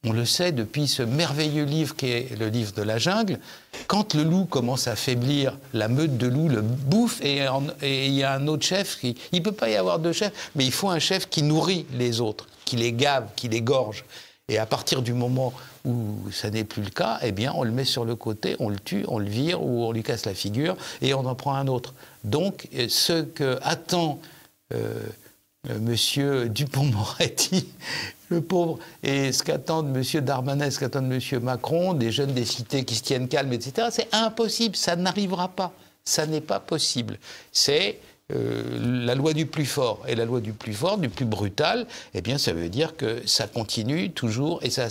On le sait depuis ce merveilleux livre qui est le livre de la jungle. Quand le loup commence à faiblir, la meute de loups le bouffe et il y a un autre chef. Il ne peut pas y avoir deux chefs, mais il faut un chef qui nourrit les autres, qui les gave, qui les gorge. Et à partir du moment où ça n'est plus le cas, eh bien, on le met sur le côté, on le tue, on le vire ou on lui casse la figure et on en prend un autre. Donc, ce que attend Monsieur Dupond-Moretti, le pauvre, et ce qu'attendent M. Darmanin, ce qu'attendent M. Macron, des jeunes des cités qui se tiennent calmes, etc., c'est impossible, ça n'arrivera pas. Ça n'est pas possible. C'est la loi du plus fort. Et la loi du plus fort, du plus brutal, eh bien, ça veut dire que ça continue toujours et ça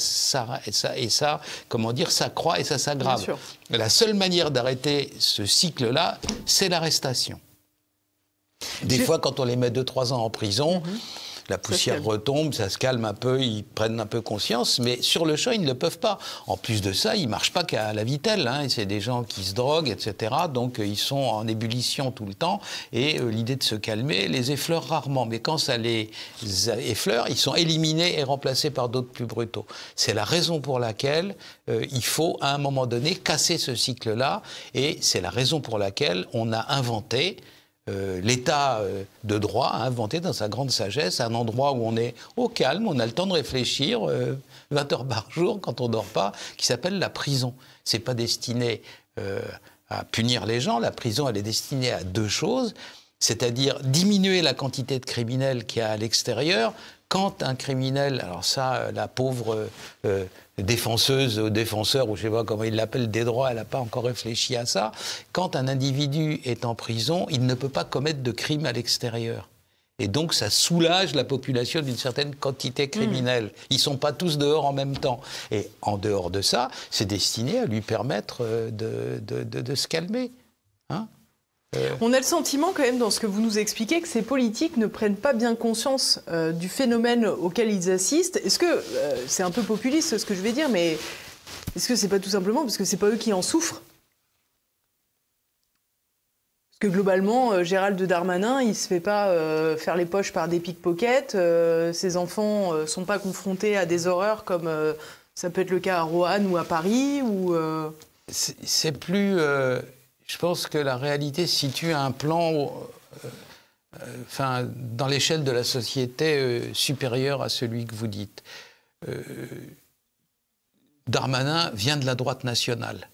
comment dire, ça croît et ça s'aggrave. La seule manière d'arrêter ce cycle-là, c'est l'arrestation. Des fois, quand on les met 2-3 ans en prison, la poussière retombe, ça se calme un peu, ils prennent un peu conscience, mais sur le champ, ils ne le peuvent pas. En plus de ça, ils ne marchent pas qu'à la vitelle, hein, c'est des gens qui se droguent, etc. Donc, ils sont en ébullition tout le temps, et l'idée de se calmer les effleure rarement. Mais quand ça les effleure, ils sont éliminés et remplacés par d'autres plus brutaux. C'est la raison pour laquelle il faut, à un moment donné, casser ce cycle-là, et c'est la raison pour laquelle on a inventé l'État de droit a inventé dans sa grande sagesse un endroit où on est au calme, on a le temps de réfléchir 20 heures par jour quand on ne dort pas, qui s'appelle la prison. C'est pas destiné à punir les gens, la prison elle est destinée à 2 choses, c'est-à-dire diminuer la quantité de criminels qu'il y a à l'extérieur. Quand un criminel, alors ça, la pauvre défenseuse ou défenseur, ou je ne sais pas comment il l'appelle, des droits, elle n'a pas encore réfléchi à ça. Quand un individu est en prison, il ne peut pas commettre de crime à l'extérieur. Et donc, ça soulage la population d'une certaine quantité criminelle. Ils ne sont pas tous dehors en même temps. Et en dehors de ça, c'est destiné à lui permettre de se calmer. Hein ? On a le sentiment quand même dans ce que vous nous expliquez que ces politiques ne prennent pas bien conscience du phénomène auquel ils assistent. Est-ce que, c'est un peu populiste ce que je vais dire, mais est-ce que c'est pas tout simplement parce que c'est pas eux qui en souffrent ? Parce que globalement, Gérald Darmanin, il se fait pas faire les poches par des pickpockets, ses enfants sont pas confrontés à des horreurs comme ça peut être le cas à Roanne ou à Paris ou C'est plus... Je pense que la réalité se situe à un plan, dans l'échelle de la société supérieur à celui que vous dites. Darmanin vient de la droite nationale.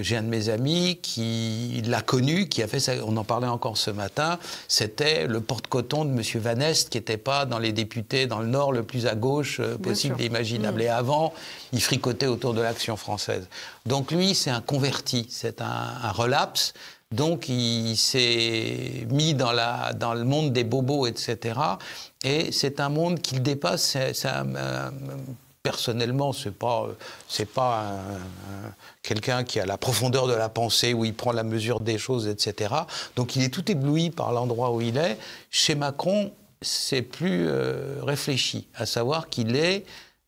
J'ai un de mes amis qui l'a connu, qui a fait ça, on en parlait encore ce matin, c'était le porte-coton de M. Van Est, qui n'était pas dans les députés dans le Nord le plus à gauche possible et imaginable. Et avant, il fricotait autour de l'Action française. Donc lui, c'est un converti, c'est un relapse. Donc il s'est mis dans le monde des bobos, etc. Et c'est un monde qu'il dépasse. Personnellement, c'est pas quelqu'un qui a la profondeur de la pensée, où il prend la mesure des choses, etc. Donc il est tout ébloui par l'endroit où il est. Chez Macron, c'est plus réfléchi, à savoir qu'il est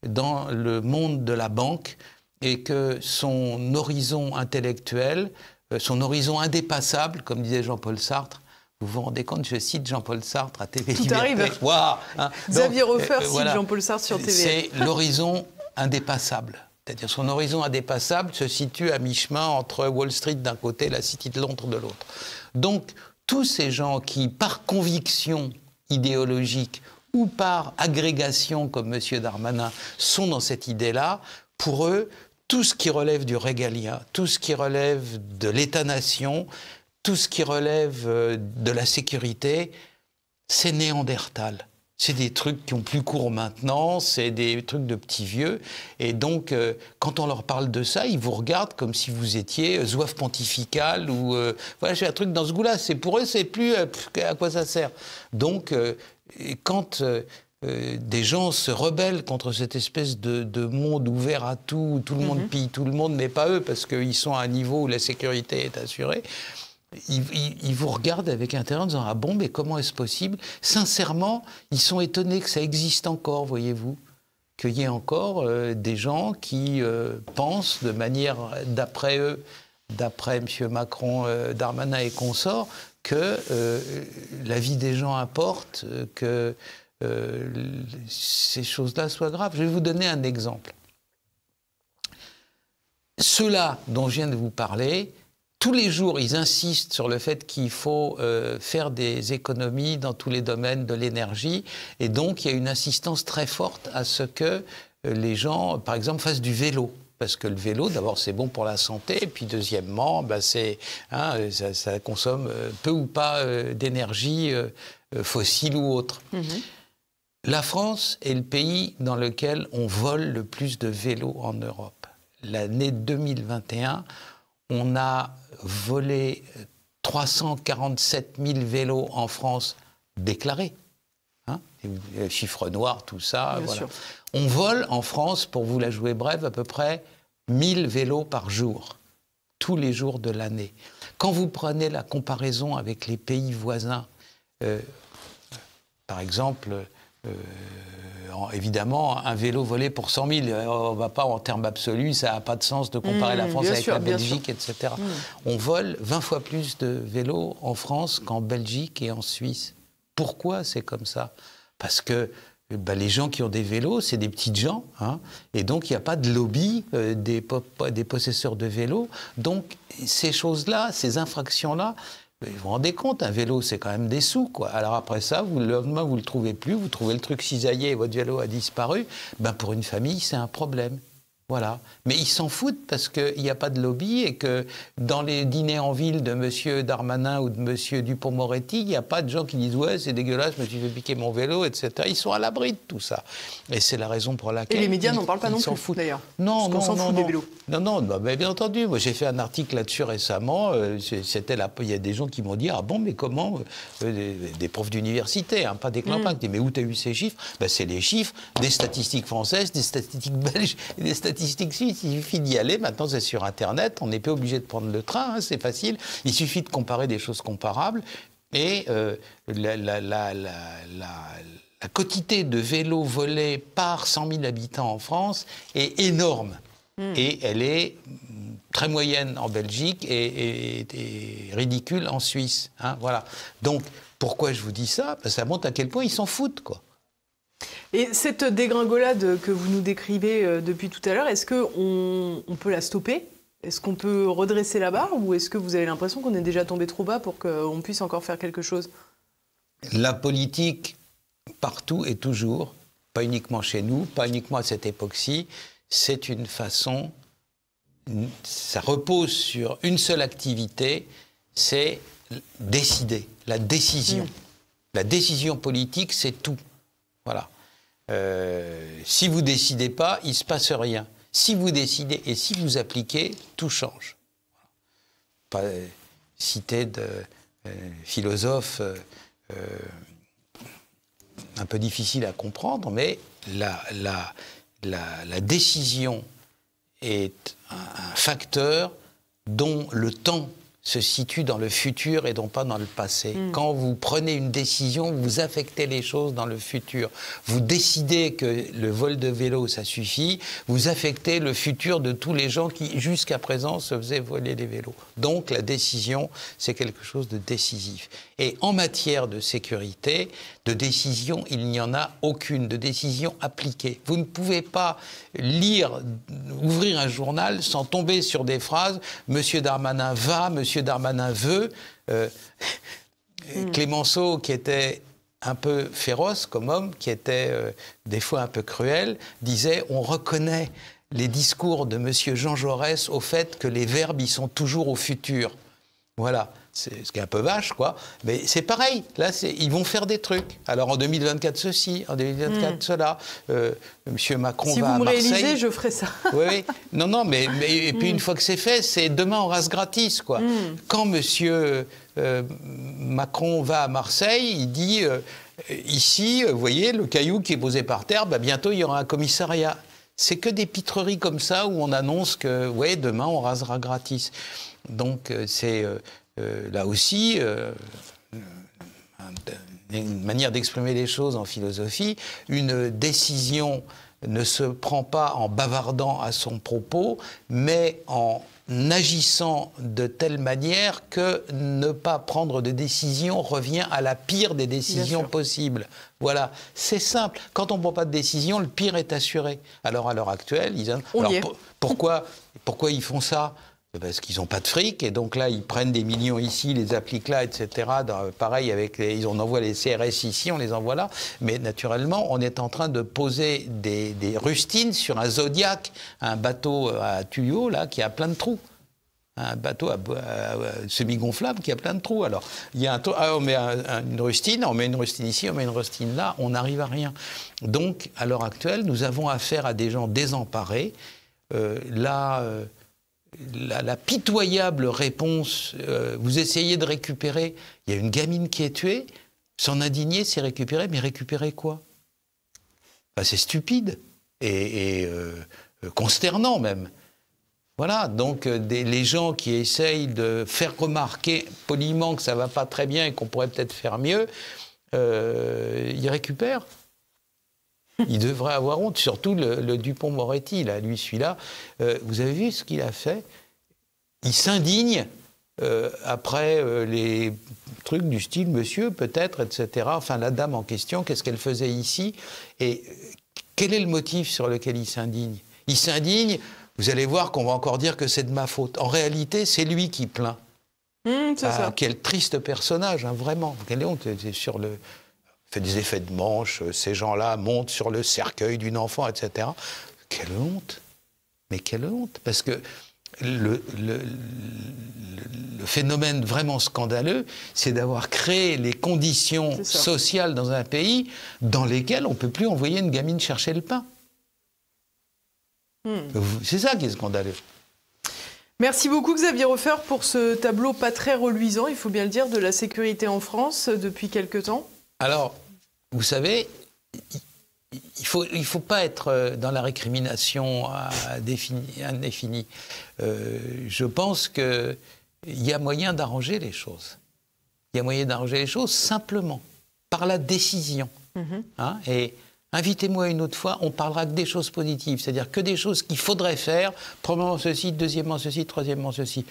dans le monde de la banque et que son horizon intellectuel, son horizon indépassable, comme disait Jean-Paul Sartre. Vous vous rendez compte, je cite Jean-Paul Sartre à TV Liberté. Tout arrive. Wow, hein. Xavier Hofer cite Jean-Paul Sartre sur TV. C'est l'horizon indépassable. C'est-à-dire son horizon indépassable se situe à mi-chemin entre Wall Street d'un côté et la City de Londres de l'autre. Donc, tous ces gens qui, par conviction idéologique ou par agrégation, comme M. Darmanin, sont dans cette idée-là, pour eux, tout ce qui relève du régalien, tout ce qui relève de l'État-nation, tout ce qui relève de la sécurité, c'est néandertal. C'est des trucs qui ont plus cours maintenant, c'est des trucs de petits vieux. Et donc, quand on leur parle de ça, ils vous regardent comme si vous étiez zouave pontificale ou... voilà, j'ai un truc dans ce goût-là. Pour eux, c'est plus... à quoi ça sert ? Donc, quand... des gens se rebellent contre cette espèce de monde ouvert à tout, où tout le monde pille tout le monde, mais pas eux, parce qu'ils sont à un niveau où la sécurité est assurée. Ils vous regardent avec intérêt en disant « Ah bon, mais comment est-ce possible ?» Sincèrement, ils sont étonnés que ça existe encore, voyez-vous. Qu'il y ait encore des gens qui pensent de manière, d'après eux, d'après M. Macron, Darmanin et consorts, que la vie des gens importe, que ces choses-là soient graves. Je vais vous donner un exemple. Ceux-là dont je viens de vous parler... Tous les jours, ils insistent sur le fait qu'il faut faire des économies dans tous les domaines de l'énergie. Et donc, il y a une insistance très forte à ce que les gens, par exemple, fassent du vélo. Parce que le vélo, d'abord, c'est bon pour la santé, et puis deuxièmement, ça consomme peu ou pas d'énergie fossile ou autre. La France est le pays dans lequel on vole le plus de vélos en Europe. L'année 2021, on a volé 347 000 vélos en France déclarés. Chiffre noir, tout ça. Bien voilà. sûr. On vole en France, pour vous la jouer brève, à peu près 1000 vélos par jour, tous les jours de l'année. Quand vous prenez la comparaison avec les pays voisins, par exemple, évidemment, un vélo volé pour 100 000, on ne va pas en termes absolus, ça n'a pas de sens de comparer la France avec la Belgique, etc. On vole 20 fois plus de vélos en France qu'en Belgique et en Suisse. Pourquoi c'est comme ça ? Parce que les gens qui ont des vélos, c'est des petites gens, et donc il n'y a pas de lobby des possesseurs de vélos. Donc ces choses-là, ces infractions-là, vous vous rendez compte, un vélo, c'est quand même des sous, quoi. Alors après ça, le lendemain, vous ne le trouvez plus, vous trouvez le truc cisaillé et votre vélo a disparu. Pour une famille, c'est un problème. Voilà. Mais ils s'en foutent parce qu'il n'y a pas de lobby et que dans les dîners en ville de M. Darmanin ou de M. Dupond-Moretti, il n'y a pas de gens qui disent « Ouais, c'est dégueulasse, je me suis fait piquer mon vélo, etc. » Ils sont à l'abri de tout ça. Et c'est la raison pour laquelle... Et les médias n'en parlent pas non plus, d'ailleurs. Non, parce qu'on s'en fout des vélos. Non, mais bien entendu. Moi, j'ai fait un article là-dessus récemment. Il y a des gens qui m'ont dit « Ah bon, mais comment ?» Des profs d'université, pas des clampins. Mais où tu as eu ces chiffres ? C'est les chiffres des statistiques françaises, des statistiques belges et des statistiques suisses. Il suffit d'y aller. Maintenant, c'est sur Internet. On n'est pas obligé de prendre le train. C'est facile. Il suffit de comparer des choses comparables. Et la quantité de vélos volés par 100 000 habitants en France est énorme. Et elle est très moyenne en Belgique et ridicule en Suisse. Voilà. Donc, pourquoi je vous dis ça ? Ça montre à quel point ils s'en foutent, quoi. Et cette dégringolade que vous nous décrivez depuis tout à l'heure, est-ce qu'on peut la stopper ? Est-ce qu'on peut redresser la barre ? Ou est-ce que vous avez l'impression qu'on est déjà tombé trop bas pour qu'on puisse encore faire quelque chose ? La politique, partout et toujours, pas uniquement chez nous, pas uniquement à cette époque-ci, c'est une façon, ça repose sur une seule activité, c'est décider, la décision. La décision politique, c'est tout. Voilà. Si vous ne décidez pas, il ne se passe rien. Si vous décidez et si vous appliquez, tout change. Pas citer de philosophe un peu difficile à comprendre, mais la décision est un facteur dont le temps se situe dans le futur et non pas dans le passé. Quand vous prenez une décision, vous affectez les choses dans le futur. Vous décidez que le vol de vélo, ça suffit, vous affectez le futur de tous les gens qui, jusqu'à présent, se faisaient voler des vélos. Donc la décision, c'est quelque chose de décisif. Et en matière de sécurité, de décision, il n'y en a aucune, de décision appliquée. Vous ne pouvez pas ouvrir un journal sans tomber sur des phrases « Monsieur Darmanin va, Monsieur Darmanin veut ». Clémenceau, qui était un peu féroce comme homme, qui était des fois un peu cruel, disait « On reconnaît les discours de Monsieur Jean Jaurès au fait que les verbes y sont toujours au futur ». Voilà. Ce qui est un peu vache, quoi. Mais c'est pareil. Là, ils vont faire des trucs. Alors, en 2024, ceci. En 2024, cela. Monsieur Macron va à Marseille. Si vous me réélisez, je ferai ça. Oui. Non, mais et puis, une fois que c'est fait, c'est demain, on rase gratis, quoi. Quand monsieur Macron va à Marseille, il dit ici, vous voyez, le caillou qui est posé par terre, bientôt, il y aura un commissariat. C'est que des pitreries comme ça où on annonce que, ouais, demain, on rasera gratis. Donc, c'est... là aussi, une manière d'exprimer les choses en philosophie, une décision ne se prend pas en bavardant à son propos, mais en agissant de telle manière que ne pas prendre de décision revient à la pire des décisions possibles. Voilà, c'est simple. Quand on ne prend pas de décision, le pire est assuré. Alors à l'heure actuelle, pourquoi ils font ça ? parce qu'ils n'ont pas de fric, et donc là, ils prennent des millions ici, les appliquent là, etc. Pareil, on envoie les CRS ici, on les envoie là. Mais naturellement, on est en train de poser des rustines sur un Zodiac, un bateau à tuyaux, là, qui a plein de trous. Un bateau semi-gonflable qui a plein de trous. Alors, il y a on met une rustine, on met une rustine ici, on met une rustine là, on n'arrive à rien. Donc, à l'heure actuelle, nous avons affaire à des gens désemparés. La pitoyable réponse, vous essayez de récupérer, il y a une gamine qui est tuée, s'en indigner, c'est récupérer, mais récupérer quoi? C'est stupide et consternant même. Voilà, donc les gens qui essayent de faire remarquer poliment que ça ne va pas très bien et qu'on pourrait peut-être faire mieux, ils récupèrent. Il devrait avoir honte, surtout le Dupond-Moretti, là, lui, celui-là. Vous avez vu ce qu'il a fait? Il s'indigne après les trucs du style « monsieur, peut-être », etc. Enfin, la dame en question, qu'est-ce qu'elle faisait ici? Et quel est le motif sur lequel il s'indigne? Il s'indigne, vous allez voir qu'on va encore dire que c'est de ma faute. En réalité, c'est lui qui plaint. C'est ça. Quel triste personnage, hein, vraiment. Quelle honte, c'est sur le... fait des effets de manche, ces gens-là montent sur le cercueil d'une enfant, etc. Quelle honte! Mais quelle honte! Parce que le phénomène vraiment scandaleux, c'est d'avoir créé les conditions sociales dans un pays dans lesquelles on ne peut plus envoyer une gamine chercher le pain. C'est ça qui est scandaleux. Merci beaucoup Xavier Hofer pour ce tableau pas très reluisant, il faut bien le dire, de la sécurité en France depuis quelque temps. Alors, vous savez, il faut pas être dans la récrimination indéfinie. Je pense qu'il y a moyen d'arranger les choses. Il y a moyen d'arranger les choses simplement, par la décision. Hein, et invitez-moi une autre fois, on parlera que des choses positives, c'est-à-dire que des choses qu'il faudrait faire, premièrement ceci, deuxièmement ceci, troisièmement ceci.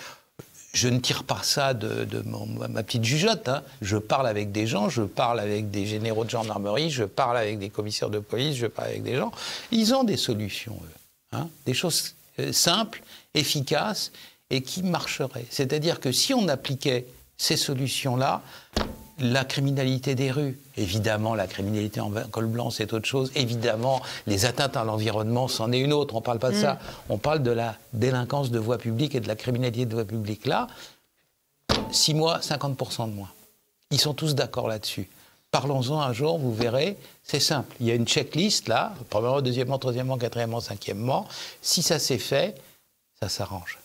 Je ne tire pas ça de ma petite jugeote. Hein. Je parle avec des gens, je parle avec des généraux de gendarmerie, je parle avec des commissaires de police, je parle avec des gens. Ils ont des solutions, eux. Hein. Des choses simples, efficaces et qui marcheraient. C'est-à-dire que si on appliquait ces solutions-là, la criminalité des rues, évidemment la criminalité en col blanc c'est autre chose, évidemment les atteintes à l'environnement c'en est une autre, on ne parle pas de ça, on parle de la délinquance de voie publique et de la criminalité de voie publique. Là, 6 mois, 50% de moins. Ils sont tous d'accord là-dessus. Parlons-en un jour, vous verrez, c'est simple. Il y a une checklist là, premièrement, deuxièmement, troisièmement, quatrièmement, cinquièmement. Si ça s'est fait, ça s'arrange.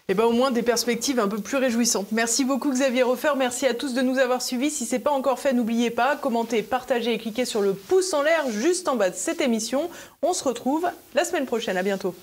Eh bien, au moins des perspectives un peu plus réjouissantes. Merci beaucoup Xavier Hofer, merci à tous de nous avoir suivis. Si ce n'est pas encore fait, n'oubliez pas, commentez, partagez et cliquez sur le pouce en l'air juste en bas de cette émission. On se retrouve la semaine prochaine, à bientôt.